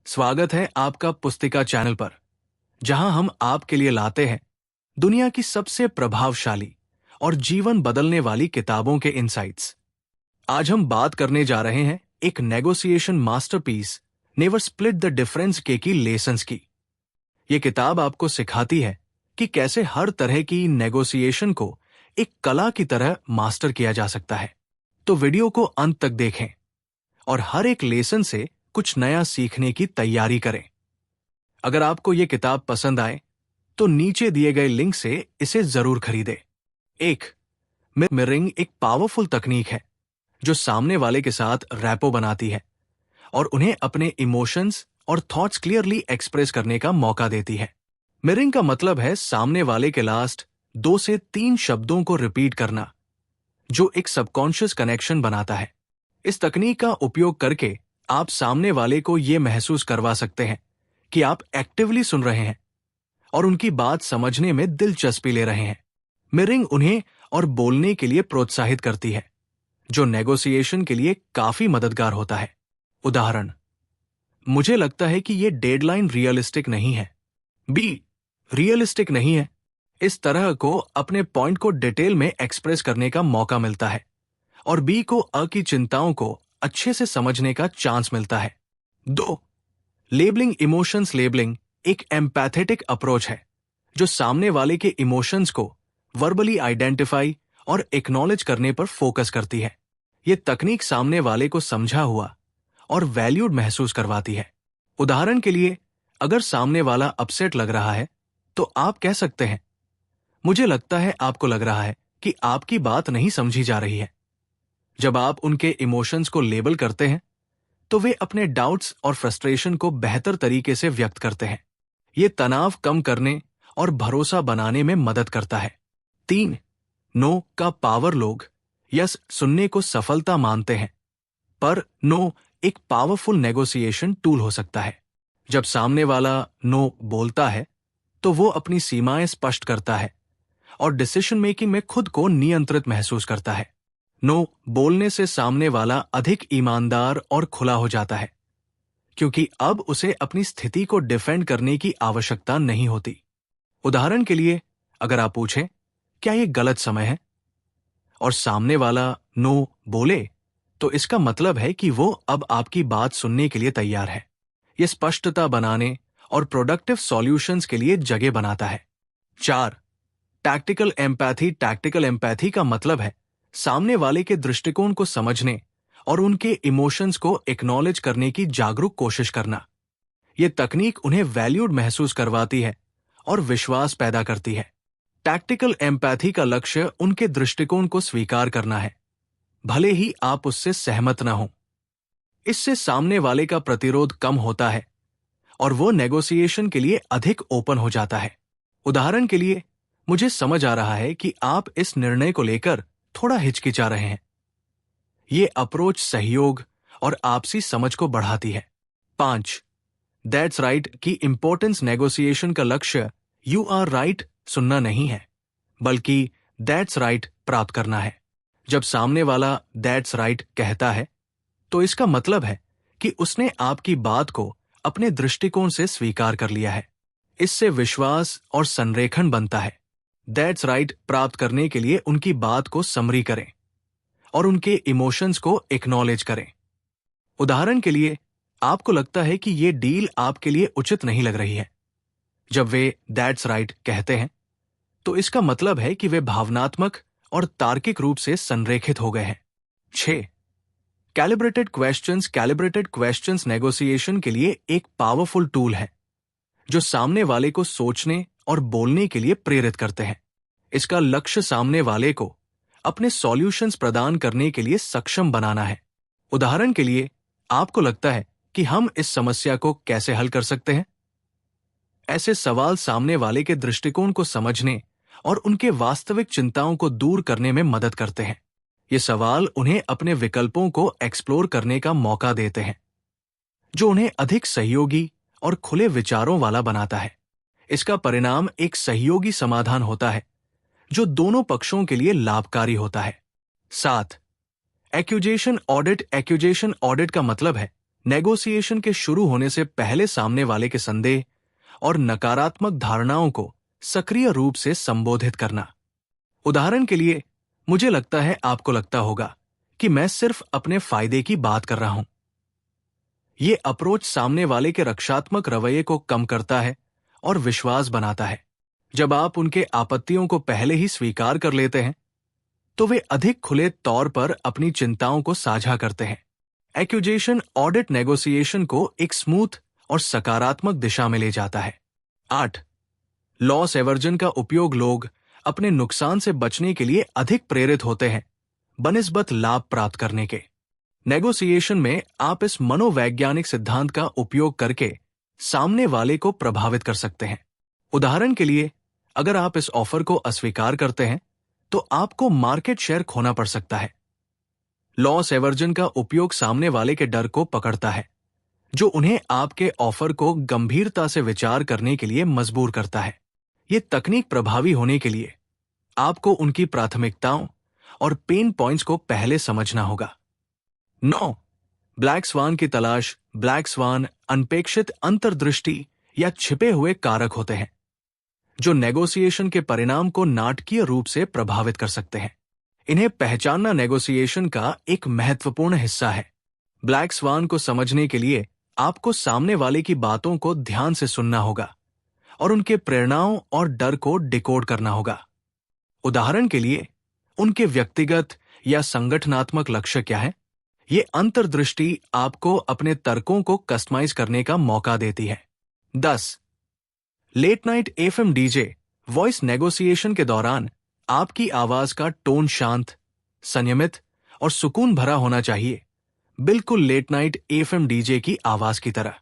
स्वागत है आपका पुस्तिका चैनल पर, जहां हम आपके लिए लाते हैं दुनिया की सबसे प्रभावशाली और जीवन बदलने वाली किताबों के इनसाइट्स। आज हम बात करने जा रहे हैं एक negotiation masterpiece, never split the difference की लेसन्स की। ये किताब आपको सिखाती है कि कैसे हर तरह की नेगोशिएशन को एक कला की तरह मास्टर किया जा सकता है। तो वीडियो को अंत तक देखें और हर एक लेसन से कुछ नया सीखने की तैयारी करें। अगर आपको ये किताब पसंद आए तो नीचे दिए गए लिंक से इसे जरूर खरीदें। एक मिररिंग एक पावरफुल तकनीक है जो सामने वाले के साथ रैपो बनाती है और उन्हें अपने इमोशंस और थॉट्स क्लियरली एक्सप्रेस करने का मौका देती है। मिररिंग का मतलब है सामने वाले के लास्ट 2 से 3 शब्दों को रिपीट करना, जो एक सबकॉन्शियस कनेक्शन बनाता है। इस तकनीक का उपयोग करके आप सामने वाले को यह महसूस करवा सकते हैं कि आप एक्टिवली सुन रहे हैं और उनकी बात समझने में दिलचस्पी ले रहे हैं। मिररिंग उन्हें और बोलने के लिए प्रोत्साहित करती है, जो नेगोशिएशन के लिए काफी मददगार होता है। उदाहरण, मुझे लगता है कि यह डेडलाइन रियलिस्टिक नहीं है। बी, रियलिस्टिक नहीं है। इस तरह को अपने पॉइंट को डिटेल में एक्सप्रेस करने का मौका मिलता है और बी को अ की चिंताओं को अच्छे से समझने का चांस मिलता है। 2, लेबलिंग इमोशंस। लेबलिंग एक एम्पैथेटिक अप्रोच है जो सामने वाले के इमोशंस को वर्बली आइडेंटिफाई और एक्नॉलेज करने पर फोकस करती है। यह तकनीक सामने वाले को समझा हुआ और वैल्यूड महसूस करवाती है। उदाहरण के लिए, अगर सामने वाला अपसेट लग रहा है तो आप कह सकते हैं, मुझे लगता है आपको लग रहा है कि आपकी बात नहीं समझी जा रही है। जब आप उनके इमोशंस को लेबल करते हैं तो वे अपने डाउट्स और फ्रस्ट्रेशन को बेहतर तरीके से व्यक्त करते हैं। ये तनाव कम करने और भरोसा बनाने में मदद करता है। 3, नो का पावर। लोग यस सुनने को सफलता मानते हैं, पर नो एक पावरफुल नेगोशिएशन टूल हो सकता है। जब सामने वाला नो बोलता है तो वो अपनी सीमाएं स्पष्ट करता है और डिसीजन मेकिंग में खुद को नियंत्रित महसूस करता है। नो बोलने से सामने वाला अधिक ईमानदार और खुला हो जाता है, क्योंकि अब उसे अपनी स्थिति को डिफेंड करने की आवश्यकता नहीं होती। उदाहरण के लिए, अगर आप पूछें, क्या यह गलत समय है, और सामने वाला नो बोले, तो इसका मतलब है कि वो अब आपकी बात सुनने के लिए तैयार है। यह स्पष्टता बनाने और प्रोडक्टिव सॉल्यूशंस के लिए जगह बनाता है। 4, टैक्टिकल एम्पैथी। टैक्टिकल एम्पैथी का मतलब है सामने वाले के दृष्टिकोण को समझने और उनके इमोशंस को एक्नॉलेज करने की जागरूक कोशिश करना। यह तकनीक उन्हें वैल्यूड महसूस करवाती है और विश्वास पैदा करती है। टैक्टिकल एम्पैथी का लक्ष्य उनके दृष्टिकोण को स्वीकार करना है, भले ही आप उससे सहमत न हों। इससे सामने वाले का प्रतिरोध कम होता है और वो नेगोशिएशन के लिए अधिक ओपन हो जाता है। उदाहरण के लिए, मुझे समझ आ रहा है कि आप इस निर्णय को लेकर थोड़ा हिचकिचा रहे हैं। ये अप्रोच सहयोग और आपसी समझ को बढ़ाती है। 5, दैट्स राइट की इंपॉर्टेंस। नेगोशिएशन का लक्ष्य यू आर राइट सुनना नहीं है, बल्कि दैट्स राइट प्राप्त करना है। जब सामने वाला दैट्स राइट कहता है तो इसका मतलब है कि उसने आपकी बात को अपने दृष्टिकोण से स्वीकार कर लिया है। इससे विश्वास और संरेखण बनता है। दैट्स राइट प्राप्त करने के लिए उनकी बात को समरी करें और उनके इमोशंस को एक्नॉलेज करें। उदाहरण के लिए, आपको लगता है कि यह डील आपके लिए उचित नहीं लग रही है। जब वे दैट्स राइट कहते हैं तो इसका मतलब है कि वे भावनात्मक और तार्किक रूप से संरेखित हो गए हैं। 6, calibrated questions. Calibrated questions negotiation के लिए एक पावरफुल टूल है जो सामने वाले को सोचने और बोलने के लिए प्रेरित करते हैं। इसका लक्ष्य सामने वाले को अपने सॉल्यूशंस प्रदान करने के लिए सक्षम बनाना है। उदाहरण के लिए, आपको लगता है कि हम इस समस्या को कैसे हल कर सकते हैं? ऐसे सवाल सामने वाले के दृष्टिकोण को समझने और उनके वास्तविक चिंताओं को दूर करने में मदद करते हैं। ये सवाल उन्हें अपने विकल्पों को एक्सप्लोर करने का मौका देते हैं, जो उन्हें अधिक सहयोगी और खुले विचारों वाला बनाता है। इसका परिणाम एक सहयोगी समाधान होता है जो दोनों पक्षों के लिए लाभकारी होता है। 7, एक्यूजेशन ऑडिट। एक्यूजेशन ऑडिट का मतलब है नेगोशिएशन के शुरू होने से पहले सामने वाले के संदेह और नकारात्मक धारणाओं को सक्रिय रूप से संबोधित करना। उदाहरण के लिए, मुझे लगता है आपको लगता होगा कि मैं सिर्फ अपने फायदे की बात कर रहा हूं। यह अप्रोच सामने वाले के रक्षात्मक रवैये को कम करता है और विश्वास बनाता है। जब आप उनके आपत्तियों को पहले ही स्वीकार कर लेते हैं, तो वे अधिक खुले तौर पर अपनी चिंताओं को साझा करते हैं। एक्यूजेशन ऑडिट नेगोशिएशन को एक स्मूथ और सकारात्मक दिशा में ले जाता है। 8. लॉस एवर्जन का उपयोग लोग अपने नुकसान से बचने के लिए अधिक प्रेरित होते हैं बनिस्बत लाभ प्राप्त करने के। नेगोशिएशन में आप इस मनोवैज्ञानिक सिद्धांत का उपयोग करके सामने वाले को प्रभावित कर सकते हैं। उदाहरण के लिए, अगर आप इस ऑफर को अस्वीकार करते हैं तो आपको मार्केट शेयर खोना पड़ सकता है। लॉस एवर्जन का उपयोग सामने वाले के डर को पकड़ता है, जो उन्हें आपके ऑफर को गंभीरता से विचार करने के लिए मजबूर करता है। यह तकनीक प्रभावी होने के लिए आपको उनकी प्राथमिकताओं और पेन पॉइंट्स को पहले समझना होगा। 9. ब्लैक स्वान की तलाश। ब्लैक स्वान अनपेक्षित अंतर्दृष्टि या छिपे हुए कारक होते हैं जो नेगोशिएशन के परिणाम को नाटकीय रूप से प्रभावित कर सकते हैं। इन्हें पहचानना नेगोशिएशन का एक महत्वपूर्ण हिस्सा है। ब्लैक स्वान को समझने के लिए आपको सामने वाले की बातों को ध्यान से सुनना होगा और उनके प्रेरणाओं और डर को डिकोड करना होगा। उदाहरण के लिए, उनके व्यक्तिगत या संगठनात्मक लक्ष्य क्या है? ये अंतर्दृष्टि आपको अपने तर्कों को कस्टमाइज करने का मौका देती है। 10. Late night FM DJ voice negotiation के दौरान आपकी आवाज का टोन शांत, संयमित और सुकून भरा होना चाहिए, बिल्कुल लेट नाइट एफएम डीजे की आवाज की तरह।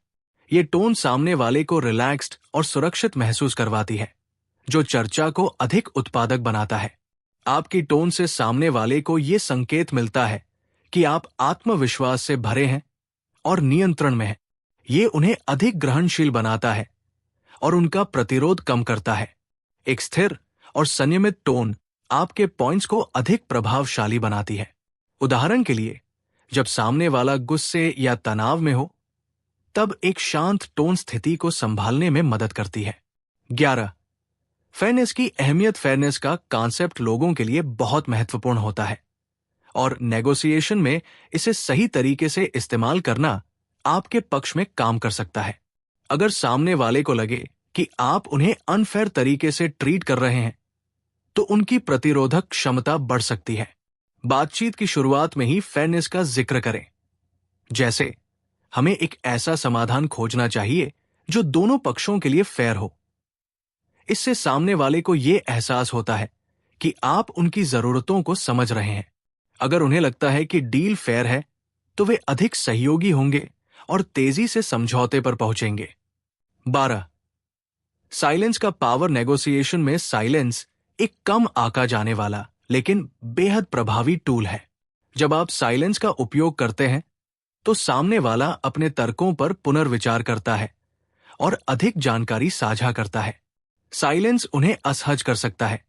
ये टोन सामने वाले को रिलैक्स्ड और सुरक्षित महसूस करवाती है, जो चर्चा को अधिक उत्पादक बनाता है। आपकी टोन से सामने वाले को यह संकेत मिलता है कि आप आत्मविश्वास से भरे हैं और नियंत्रण में हैं। ये उन्हें अधिक ग्रहणशील बनाता है और उनका प्रतिरोध कम करता है। एक स्थिर और संयमित टोन आपके पॉइंट्स को अधिक प्रभावशाली बनाती है। उदाहरण के लिए, जब सामने वाला गुस्से या तनाव में हो, तब एक शांत टोन स्थिति को संभालने में मदद करती है। 11. फेयरनेस की अहमियत। फेयरनेस का कॉन्सेप्ट लोगों के लिए बहुत महत्वपूर्ण होता है और नेगोशिएशन में इसे सही तरीके से इस्तेमाल करना आपके पक्ष में काम कर सकता है। अगर सामने वाले को लगे कि आप उन्हें अनफेयर तरीके से ट्रीट कर रहे हैं, तो उनकी प्रतिरोधक क्षमता बढ़ सकती है। बातचीत की शुरुआत में ही फेयरनेस का जिक्र करें, जैसे हमें एक ऐसा समाधान खोजना चाहिए जो दोनों पक्षों के लिए फेयर हो। इससे सामने वाले को यह एहसास होता है कि आप उनकी जरूरतों को समझ रहे हैं। अगर उन्हें लगता है कि डील फेयर है, तो वे अधिक सहयोगी होंगे और तेजी से समझौते पर पहुंचेंगे। 12. साइलेंस का पावर। नेगोशिएशन में साइलेंस एक कम आंका जाने वाला लेकिन बेहद प्रभावी टूल है। जब आप साइलेंस का उपयोग करते हैं, तो सामने वाला अपने तर्कों पर पुनर्विचार करता है और अधिक जानकारी साझा करता है। साइलेंस उन्हें असहज कर सकता है,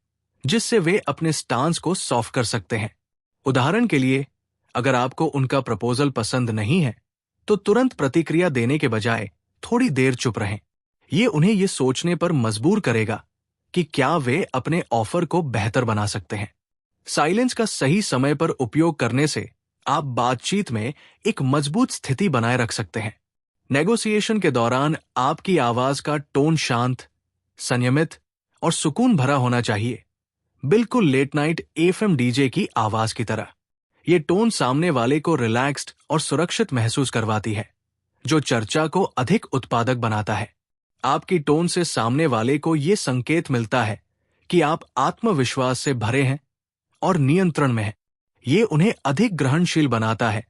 जिससे वे अपने स्टांस को सॉफ्ट कर सकते हैं। उदाहरण के लिए, अगर आपको उनका प्रपोजल पसंद नहीं है, तो तुरंत प्रतिक्रिया देने के बजाय थोड़ी देर चुप रहें। ये उन्हें ये सोचने पर मजबूर करेगा कि क्या वे अपने ऑफर को बेहतर बना सकते हैं। साइलेंस का सही समय पर उपयोग करने से आप बातचीत में एक मजबूत स्थिति बनाए रख सकते हैं। नेगोशिएशन के दौरान आपकी आवाज का टोन शांत, संयमित और सुकून भरा होना चाहिए, बिल्कुल लेट नाइट एफएम डीजे की आवाज की तरह। यह टोन सामने वाले को रिलैक्स्ड और सुरक्षित महसूस करवाती है, जो चर्चा को अधिक उत्पादक बनाता है। आपकी टोन से सामने वाले को यह संकेत मिलता है कि आप आत्मविश्वास से भरे हैं और नियंत्रण में हैं। यह उन्हें अधिक ग्रहणशील बनाता है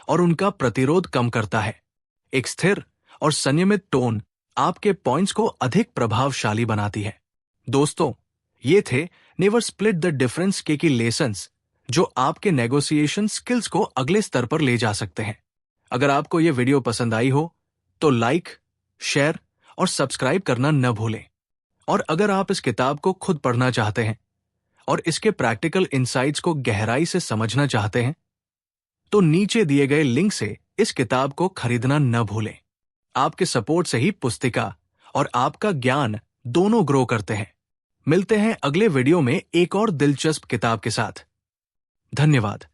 और उनका प्रतिरोध कम करता है। एक स्थिर और संयमित टोन आपके पॉइंट्स को अधिक प्रभावशाली बनाती है। दोस्तों, ये थे नेवर स्प्लिट द डिफरेंस के लेसन्स, जो आपके नेगोशिएशन स्किल्स को अगले स्तर पर ले जा सकते हैं। अगर आपको यह वीडियो पसंद आई हो, तो लाइक, शेयर और सब्सक्राइब करना न भूलें। और अगर आप इस किताब को खुद पढ़ना चाहते हैं और इसके प्रैक्टिकल इंसाइट्स को गहराई से समझना चाहते हैं, तो नीचे दिए गए लिंक से इस किताब को खरीदना न भूलें। आपके सपोर्ट से ही पुस्तिका और आपका ज्ञान दोनों ग्रो करते हैं। मिलते हैं अगले वीडियो में एक और दिलचस्प किताब के साथ। धन्यवाद।